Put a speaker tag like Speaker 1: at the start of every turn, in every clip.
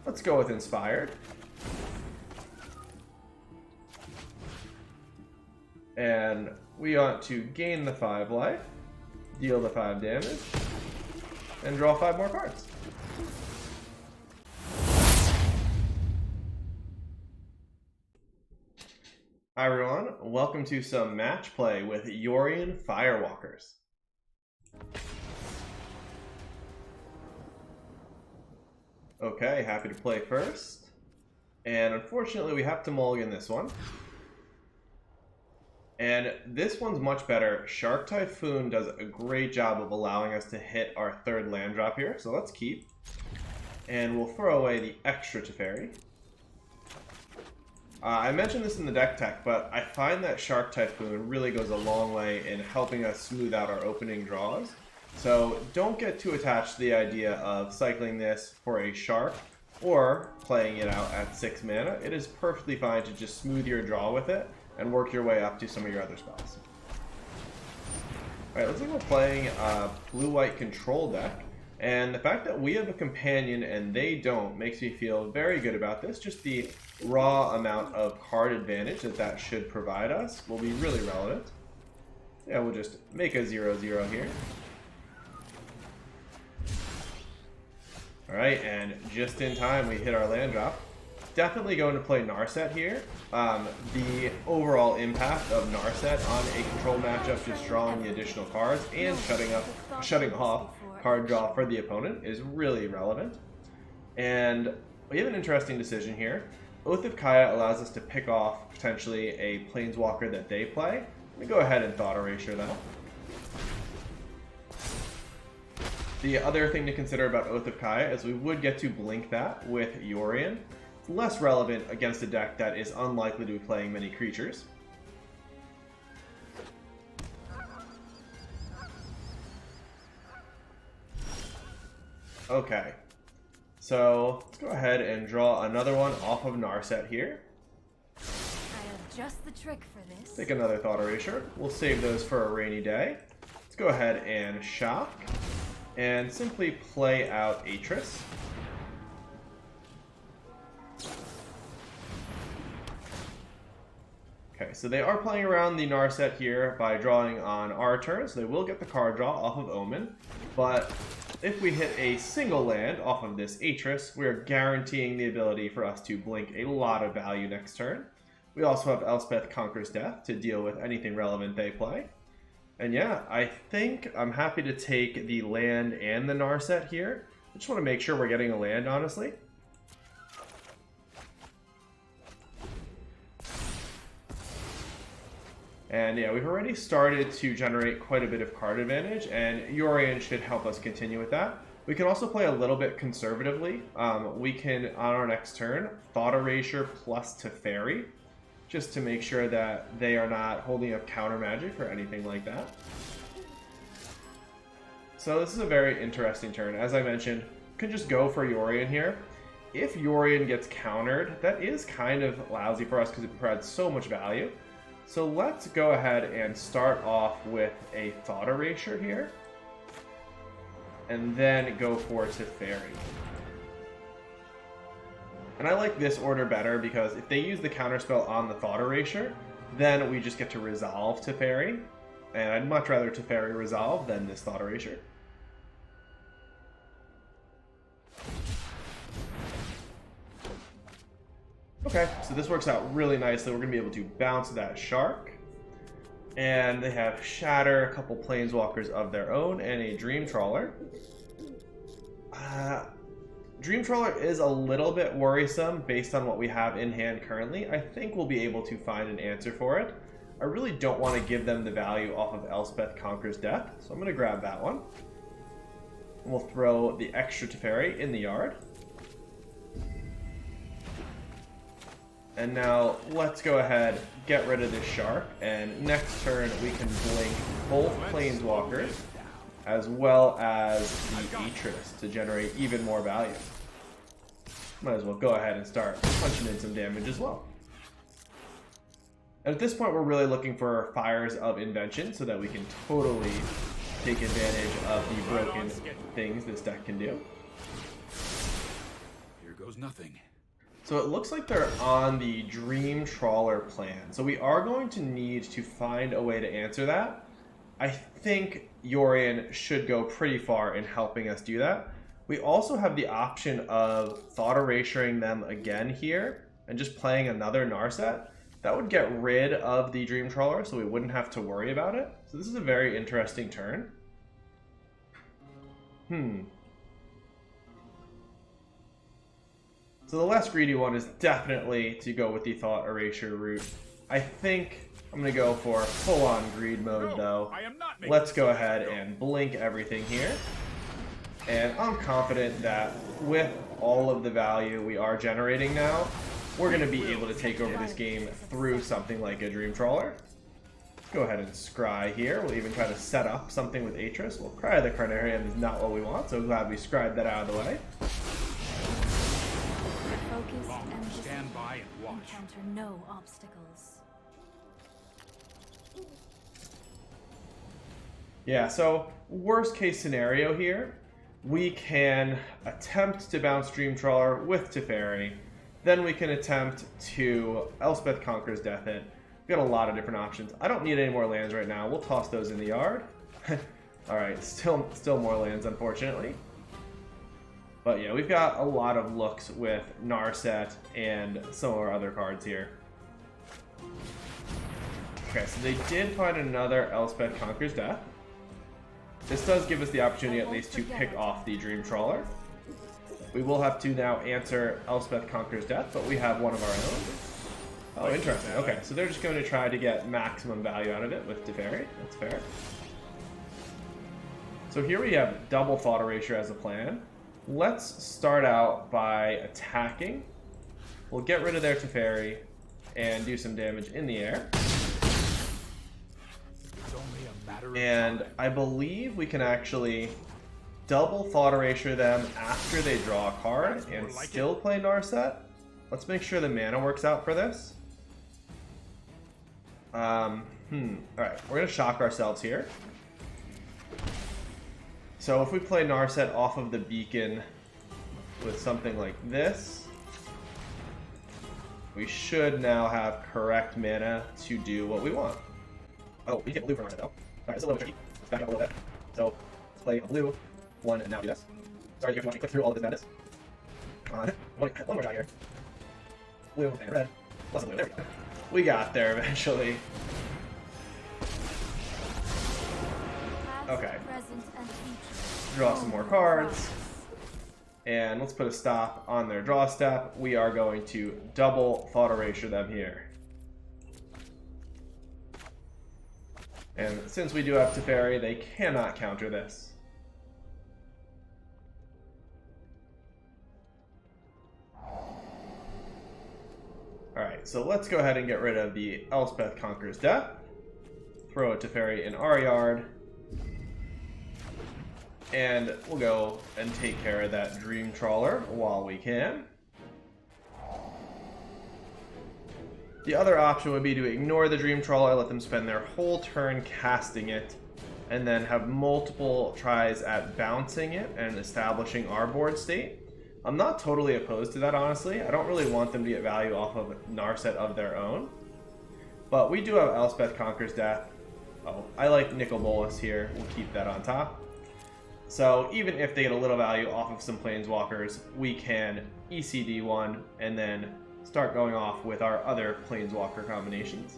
Speaker 1: Let's go with Inspired. And we want to gain the 5 life, deal the 5 damage, and draw 5 more cards. Hi everyone, welcome to some match play with Yorion Firewalkers. Okay, happy to play first. And unfortunately we have to mulligan this one. And this one's much better. Shark Typhoon does a great job of allowing us to hit our 3rd land drop here, so let's keep. And we'll throw away the extra Teferi. I mentioned this in the deck tech, but I find that Shark Typhoon really goes a long way in helping us smooth out our opening draws. So don't get too attached to the idea of cycling this for a Shark or playing it out at 6 mana. It is perfectly fine to just smooth your draw with it and work your way up to some of your other spells. Alright, looks like we're playing a blue-white control deck. And the fact that we have a companion and they don't makes me feel very good about this. Just the raw amount of card advantage that should provide us will be really relevant. Yeah, we'll just make a 0/0 here. Alright, and just in time we hit our land drop. Definitely going to play Narset here. The overall impact of Narset on a control matchup, just drawing the additional cards and shutting off card draw for the opponent is really relevant. And we have an interesting decision here. Oath of Kaya allows us to pick off potentially a planeswalker that they play. Let me go ahead and Thought Erasure that. The other thing to consider about Oath of Kaya is we would get to blink that with Yorion. It's less relevant against a deck that is unlikely to be playing many creatures. Okay, so let's go ahead and draw another one off of Narset here.
Speaker 2: I have just the trick for this.
Speaker 1: Take another Thought Erasure. We'll save those for a rainy day. Let's go ahead and shock and simply play out Atris. Okay, so they are playing around the Narset here by drawing on our turn, so they will get the card draw off of Omen, but if we hit a single land off of this Atris, we are guaranteeing the ability for us to blink a lot of value next turn. We also have Elspeth Conquers Death to deal with anything relevant they play. And yeah, I think I'm happy to take the land and the Narset here. I just want to make sure we're getting a land, honestly. And yeah, we've already started to generate quite a bit of card advantage, and Yorion should help us continue with that. We can also play a little bit conservatively. We can, on our next turn, Thought Erasure plus Teferi, just to make sure that they are not holding up counter magic or anything like that. So this is a very interesting turn. As I mentioned, could just go for Yorion here. If Yorion gets countered, that is kind of lousy for us because it provides so much value. So let's go ahead and start off with a Thought Erasure here. And then go for Teferi. And I like this order better because if they use the counterspell on the Thought Erasure, then we just get to resolve Teferi. And I'd much rather Teferi resolve than this Thought Erasure. Okay, so this works out really nicely. We're going to be able to bounce that Shark. And they have Shatter, a couple Planeswalkers of their own, and a Dream Trawler. Dream Trawler is a little bit worrisome based on what we have in hand currently. I think we'll be able to find an answer for it. I really don't want to give them the value off of Elspeth Conquers Death, so I'm going to grab that one. And we'll throw the extra Teferi in the yard. And now let's go ahead, get rid of this Shark, and next turn we can blink both Planeswalkers as well as the Atris to generate even more value. Might as well go ahead and start punching in some damage as well. And at this point we're really looking for Fires of Invention so that we can totally take advantage of the broken things this deck can do.
Speaker 3: goes nothing.
Speaker 1: So it looks like they're on the Dream Trawler plan. So we are going to need to find a way to answer that. I think Yorion should go pretty far in helping us do that. We also have the option of thought erasuring them again here and just playing another Narset. That would get rid of the Dream Trawler, so we wouldn't have to worry about it. So this is a very interesting turn. So the less greedy one is definitely to go with the thought erasure route. I think I'm going to go for full-on greed mode, though. Let's go ahead and blink everything here. And I'm confident that with all of the value we are generating now, we're going to be able to take over this game through something like a Dream Trawler. Let's go ahead and scry here. We'll even try to set up something with Atris. Well, Cry of the Carnarium is not what we want, so glad we scried that out of the way.
Speaker 2: Focus and
Speaker 3: Stand by and watch.
Speaker 2: encounter no obstacles.
Speaker 1: Yeah, so worst case scenario here, we can attempt to bounce Dream Trawler with Teferi. Then we can attempt to Elspeth Conquers Death It. We've got a lot of different options. I don't need any more lands right now. We'll toss those in the yard. Alright, still more lands, unfortunately. But yeah, we've got a lot of looks with Narset and some of our other cards here. Okay, so they did find another Elspeth Conquers Death. This does give us the opportunity at least to pick off the Dream Trawler. We will have to now answer Elspeth Conquers Death, but we have one of our own. Oh, interesting. Okay, so they're just going to try to get maximum value out of it with Teferi. That's fair. So here we have double Thought Erasure as a plan. Let's start out by attacking. We'll get rid of their Teferi and do some damage in the air. And I believe we can actually double Thought Erasure them after they draw a card and still play Narset. Let's make sure the mana works out for this. Alright, we're going to shock ourselves here. So if we play Narset off of the beacon with something like this, we should now have correct mana to do what we want. Oh, we get blue for Narset though. Alright, it's a little tricky. Let's back up a little bit. So, let's play a blue one and now do this. Sorry if you want to click through all of this madness. Come on. One more shot here. Blue and red. Plus a blue. There we go. We got there eventually. Okay. Draw some more cards. And let's put a stop on their draw step. We are going to double Thought Erasure them here. And since we do have Teferi, they cannot counter this. Alright, so let's go ahead and get rid of the Elspeth Conquers Death. Throw a Teferi in our yard. And we'll go and take care of that Dream Trawler while we can. The other option would be to ignore the Dream Trawler, let them spend their whole turn casting it, and then have multiple tries at bouncing it and establishing our board state. I'm not totally opposed to that, honestly. I don't really want them to get value off of Narset of their own. But we do have Elspeth Conquers Death. Oh, I like Nicol Bolas here. We'll keep that on top. So even if they get a little value off of some Planeswalkers, we can ECD one and then start going off with our other Planeswalker combinations.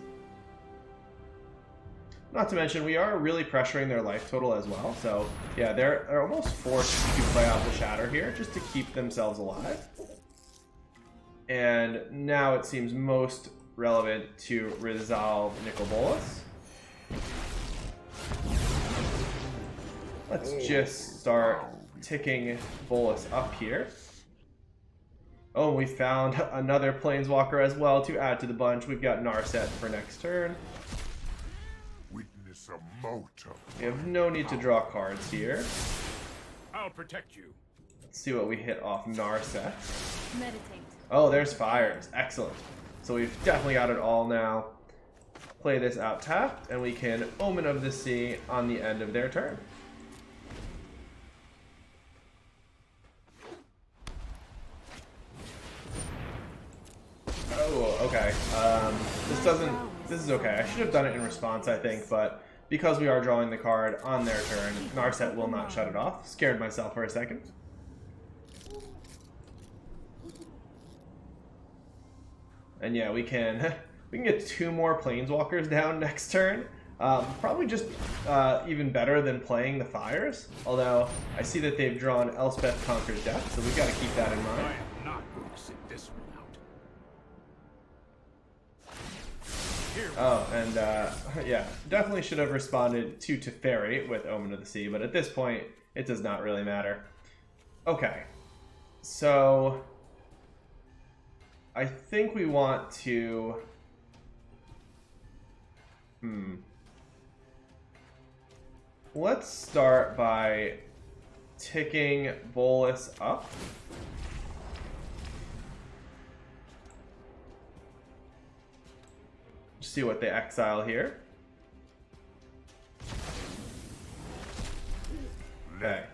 Speaker 1: Not to mention, we are really pressuring their life total as well. So yeah, they're almost forced to play out the Shatter here just to keep themselves alive. And now it seems most relevant to resolve Nicol Bolas. Let's just start ticking Bolas up here. Oh, we found another Planeswalker as well to add to the bunch. We've got Narset for next turn.
Speaker 4: Witness a motor.
Speaker 1: We have no need to draw cards here.
Speaker 3: I'll protect you.
Speaker 1: Let's see what we hit off Narset.
Speaker 2: Meditate.
Speaker 1: Oh, there's fires. Excellent. So we've definitely got it all now. Play this out tapped, and we can Omen of the Sea on the end of their turn. okay. This is okay. I should have done it in response, I think, but because we are drawing the card on their turn, Narset will not shut it off. Scared myself for a second. And yeah, we can get 2 more Planeswalkers down next turn. Probably just even better than playing the Fires. Although I see that they've drawn Elspeth Conquers Death, so we've got to keep that in mind.
Speaker 3: I am not going to sit this one out. Here.
Speaker 1: Oh, and yeah, definitely should have responded to Teferi with Omen of the Sea, but at this point, it does not really matter. Okay, so I think we want to... Let's start by ticking Bolus up. See what they exile here. Okay.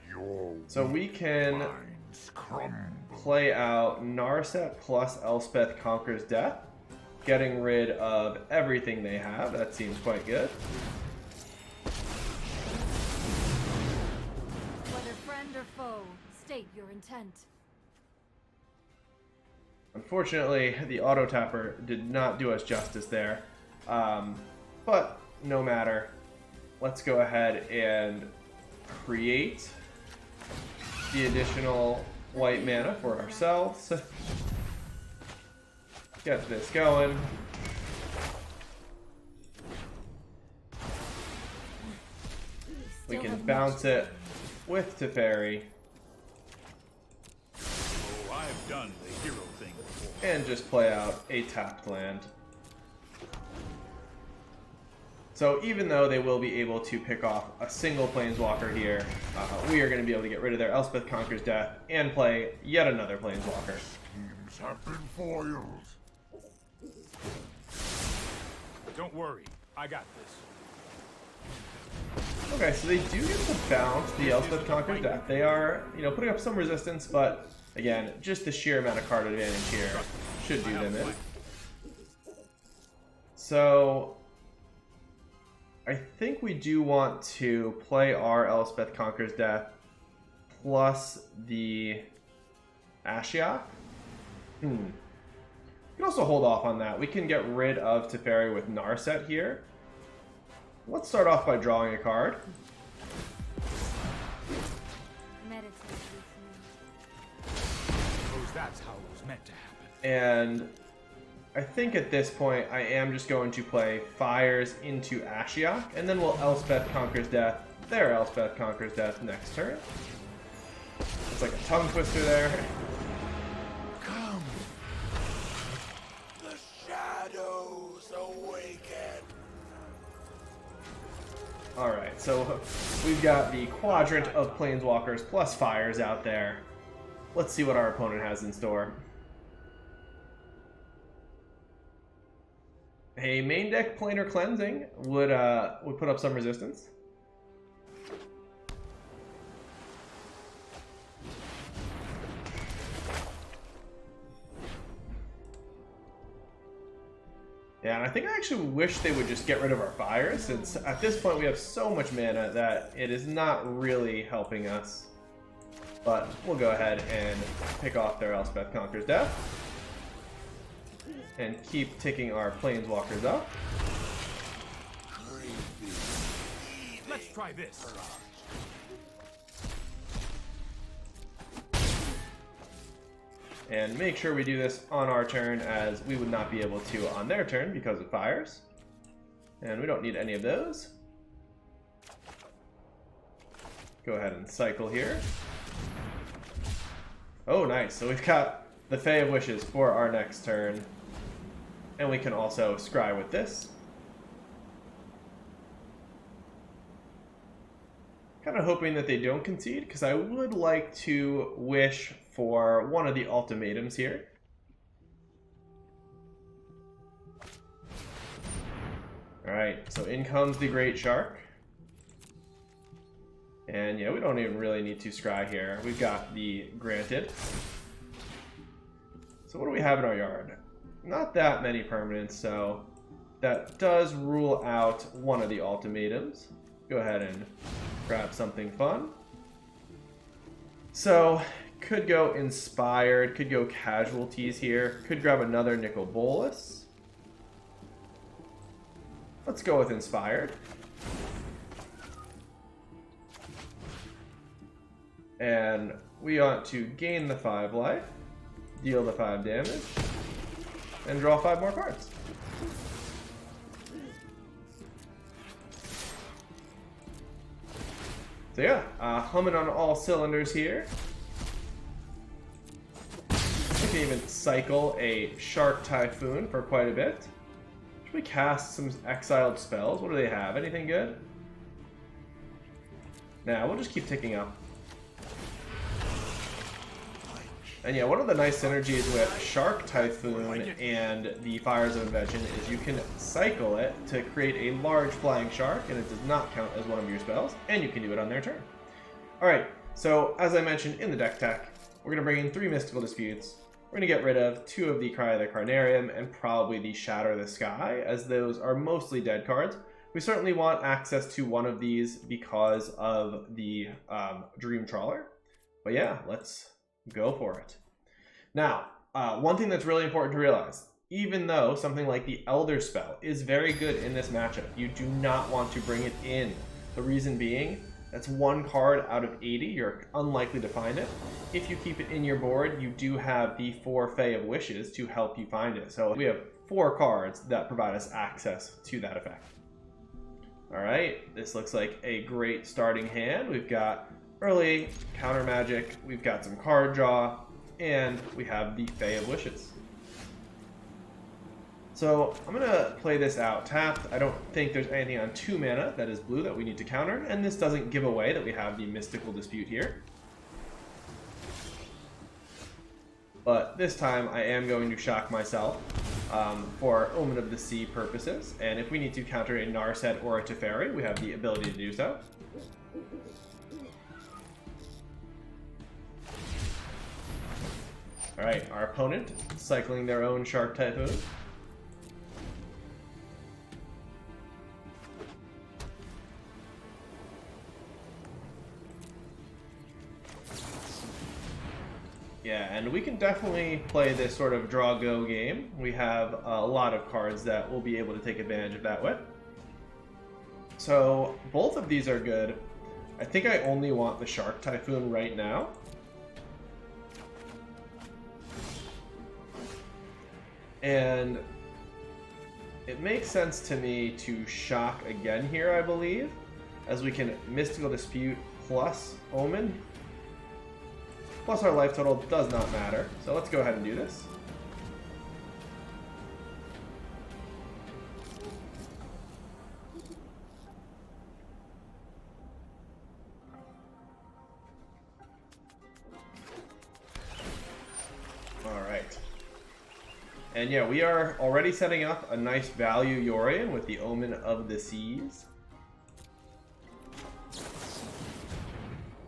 Speaker 1: So we can play out Narset plus Elspeth Conquers Death, getting rid of everything they have. That seems quite good.
Speaker 2: Whether friend or foe, state your intent.
Speaker 1: Unfortunately, the auto tapper did not do us justice there. But no matter. Let's go ahead and create the additional white mana for ourselves. Get this going. We can bounce it with Teferi.
Speaker 3: Oh, I have done the hero thing before.
Speaker 1: And just play out a tapped land. So even though they will be able to pick off a single Planeswalker here, we are going to be able to get rid of their Elspeth Conquers Death and play yet another Planeswalker.
Speaker 4: Schemes have been foiled.
Speaker 3: Don't worry, I got this.
Speaker 1: Okay, so they do get to bounce the Elspeth Conquers Death. They are, putting up some resistance, but again, just the sheer amount of card advantage here should do them in. So I think we do want to play our Elspeth Conquers Death plus the Ashiok. We can also hold off on that. We can get rid of Teferi with Narset here. Let's start off by drawing a card.
Speaker 2: Meditate with
Speaker 3: Suppose that's how it was meant to happen.
Speaker 1: And I think at this point, I am just going to play Fires into Ashiok, and then we'll Elspeth Conquers Death, their Elspeth Conquers Death next turn. It's like a tongue twister there.
Speaker 4: Come. The shadows awaken.
Speaker 1: Alright, so we've got the quadrant of Planeswalkers plus Fires out there. Let's see what our opponent has in store. A main deck Planar Cleansing would put up some resistance. Yeah, and I think I actually wish they would just get rid of our Fires, since at this point we have so much mana that it is not really helping us. But we'll go ahead and pick off their Elspeth Conquers Death. And keep ticking our Planeswalkers up.
Speaker 3: Let's try this.
Speaker 1: And make sure we do this on our turn, as we would not be able to on their turn because of Fires. And we don't need any of those. Go ahead and cycle here. Oh, nice. So we've got the Fae of Wishes for our next turn. And we can also scry with this. Kind of hoping that they don't concede, because I would like to wish for one of the ultimatums here. Alright, so in comes the Great Shark. And yeah, we don't even really need to scry here. We've got the Granted. So what do we have in our yard? not that many permanents, so that does rule out one of the ultimatums. Go ahead and grab something fun. So, could go Inspired, could go Casualties here, could grab another Nicol Bolas. Let's go with Inspired. And we want to gain the 5 life, deal the 5 damage, and draw 5 more cards. So yeah, humming on all cylinders here. We can even cycle a Shark Typhoon for quite a bit. Should we cast some exiled spells? What do they have? Anything good? Nah, we'll just keep ticking up. And yeah, one of the nice synergies with Shark Typhoon and the Fires of Invention is you can cycle it to create a large flying shark, and it does not count as one of your spells, and you can do it on their turn. Alright, so as I mentioned in the deck tech, we're going to bring in 3 Mystical Disputes. We're going to get rid of 2 of the Cry of the Carnarium and probably the Shatter the Sky, as those are mostly dead cards. We certainly want access to one of these because of the Dream Trawler. But yeah, let's go for it. Now, one thing that's really important to realize, even though something like the Elder Spell is very good in this matchup, you do not want to bring it in. The reason being, that's 1 card out of 80, you're unlikely to find it. If you keep it in your board, you do have the 4 Fae of Wishes to help you find it. So we have 4 cards that provide us access to that effect. Alright, this looks like a great starting hand. We've got early counter magic, we've got some card draw, and we have the Fae of Wishes. So I'm going to play this out tapped. I don't think there's anything on 2 mana that is blue that we need to counter, and this doesn't give away that we have the Mystical Dispute here. But this time I am going to shock myself for Omen of the Sea purposes, and if we need to counter a Narset or a Teferi, we have the ability to do so. Alright, our opponent cycling their own Shark Typhoon. Yeah, and we can definitely play this sort of draw-go game. We have a lot of cards that will be able to take advantage of that with. So, both of these are good. I think I only want the Shark Typhoon right now. And it makes sense to me to shock again here, I believe, as we can Mystical Dispute plus Omen. Plus our life total does not matter, so let's go ahead and do this. Alright. And yeah, we are already setting up a nice value Yorion with the Omen of the Seas.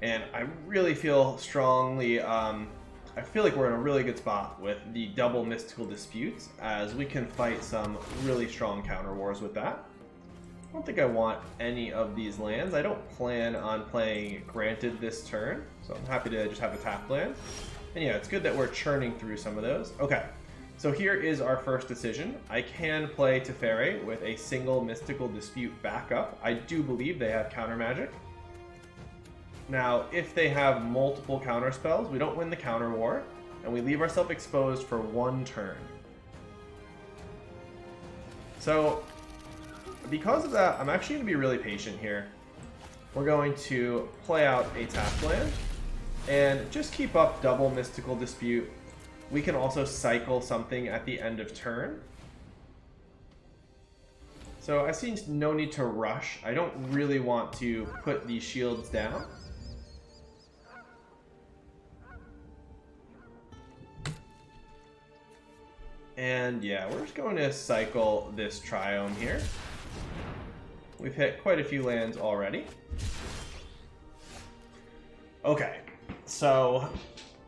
Speaker 1: And I really feel strongly, I feel like we're in a really good spot with the double Mystical Disputes, as we can fight some really strong counter wars with that. I don't think I want any of these lands. I don't plan on playing Granted this turn, so I'm happy to just have a tap land. And yeah, it's good that we're churning through some of those. Okay, so here is our first decision. I can play Teferi with a single Mystical Dispute backup. I do believe they have counter magic. Now, if they have multiple counter spells, we don't win the counter war, and we leave ourselves exposed for 1 turn. So, because of that, I'm actually going to be really patient here. We're going to play out a tap land, and just keep up double Mystical Dispute. We can also cycle something at the end of turn. So I see no need to rush. I don't really want to put these shields down. And yeah, we're just going to cycle this Triome here. We've hit quite a few lands already. Okay, so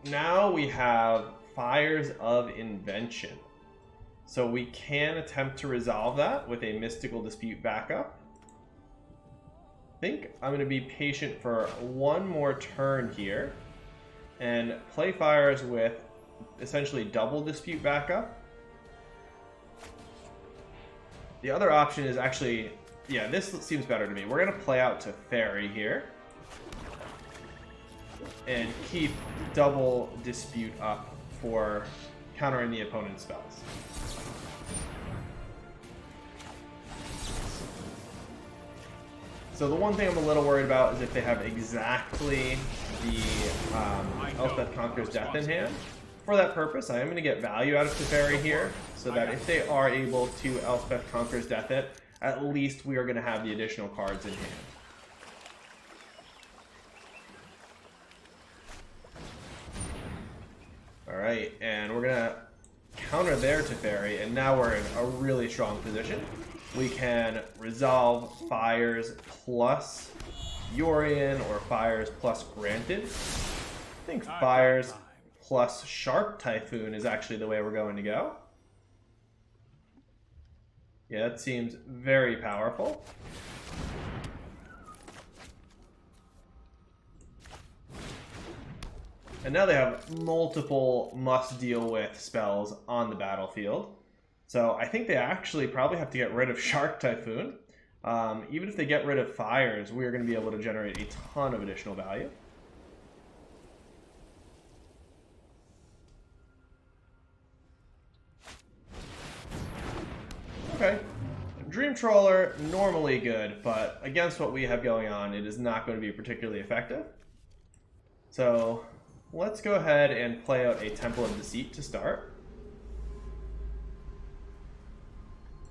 Speaker 1: now we have Fires of Invention. So we can attempt to resolve that with a Mystical Dispute backup. I think I'm going to be patient for one more turn here and play fires with essentially double Dispute backup. The other option is actually, yeah, this seems better to me. We're going to play out to Fairy here and keep double Dispute up for countering the opponent's spells. So the one thing I'm a little worried about is if they have exactly the Elspeth Conquers Death in hand. For that purpose, I am going to get value out of Teferi here, so that if they are able to Elspeth Conquers Death it, at least we are going to have the additional cards in hand. Alright, and we're going to counter their Teferi, and now we're in a really strong position. We can resolve fires plus Yorion or fires plus Granted. I think fires plus Sharp Typhoon is actually the way we're going to go. Yeah, that seems very powerful. And now they have multiple must-deal-with spells on the battlefield. So I think they actually probably have to get rid of Shark Typhoon. Even if they get rid of fires, we're going to be able to generate a ton of additional value. Okay. Dream Trawler, normally good, but against what we have going on, it is not going to be particularly effective. So let's go ahead and play out a Temple of Deceit to start.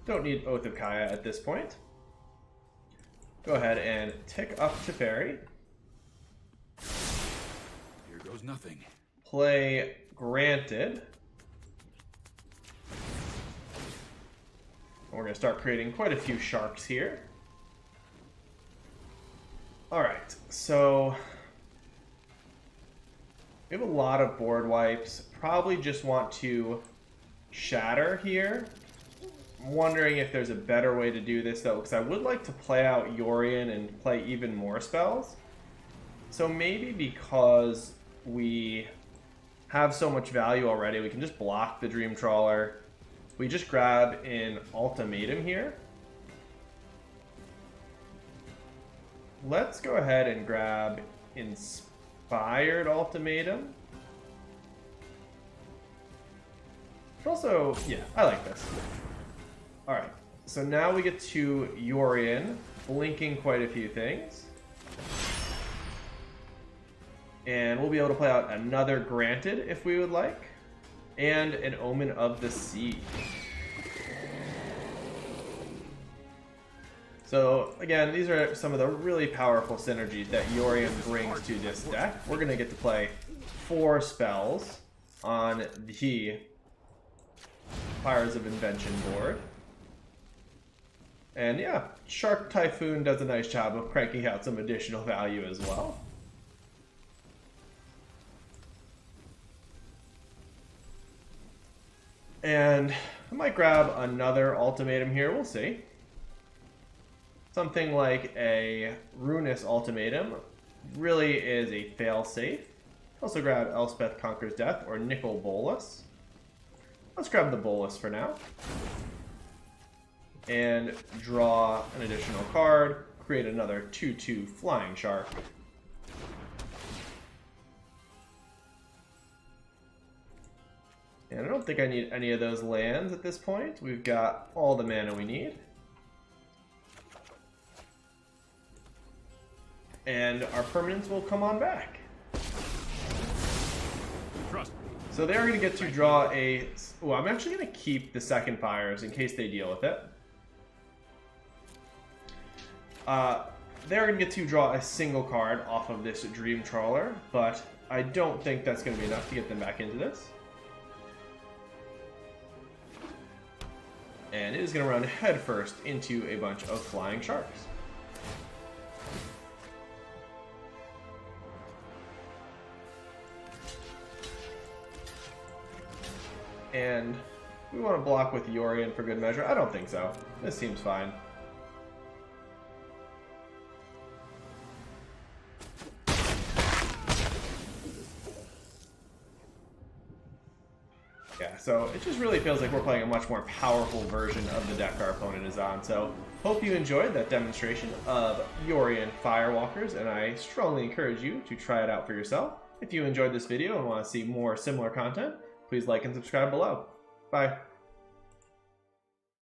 Speaker 1: Don't need Oath of Kaya at this point. Go ahead and tick up Teferi.
Speaker 3: Here goes nothing.
Speaker 1: Play Granted. We're going to start creating quite a few sharks here. Alright, so we have a lot of board wipes. Probably just want to shatter here. I'm wondering if there's a better way to do this though, because I would like to play out Yorion and play even more spells. So maybe because we have so much value already, we can just block the Dream Trawler. We just grab an Ultimatum here. Let's go ahead and grab Inspired Ultimatum. But also, yeah, I like this. Alright, so now we get to Yorion, blinking quite a few things. And we'll be able to play out another Granted if we would like. And an Omen of the Sea. So again, these are some of the really powerful synergies that Yorion brings to this deck. We're going to get to play 4 spells on the Fires of Invention board. And yeah, Shark Typhoon does a nice job of cranking out some additional value as well. And I might grab another Ultimatum here, we'll see. Something like a Runus Ultimatum really is a fail-safe. Also grab Elspeth Conquers Death or Nickel Bolus. Let's grab the Bolus for now. And draw an additional card, create another 2/2 Flying Shark. And I don't think I need any of those lands at this point. We've got all the mana we need. And our permanents will come on back.
Speaker 3: Trust me.
Speaker 1: So they're going to get to draw a... Oh, I'm actually going to keep the second fires in case they deal with it. They're going to get to draw a single card off of this Dream Trawler, but I don't think that's going to be enough to get them back into this. And it is going to run headfirst into a bunch of flying sharks. And We want to block with Yorion for good measure. I don't think so. This seems fine. Yeah, so it just really feels like we're playing a much more powerful version of the deck our opponent is on. So hope you enjoyed that demonstration of Yorion Firewalkers, and I strongly encourage you to try it out for yourself. If you enjoyed this video and want to see more similar content, please like and subscribe below. Bye.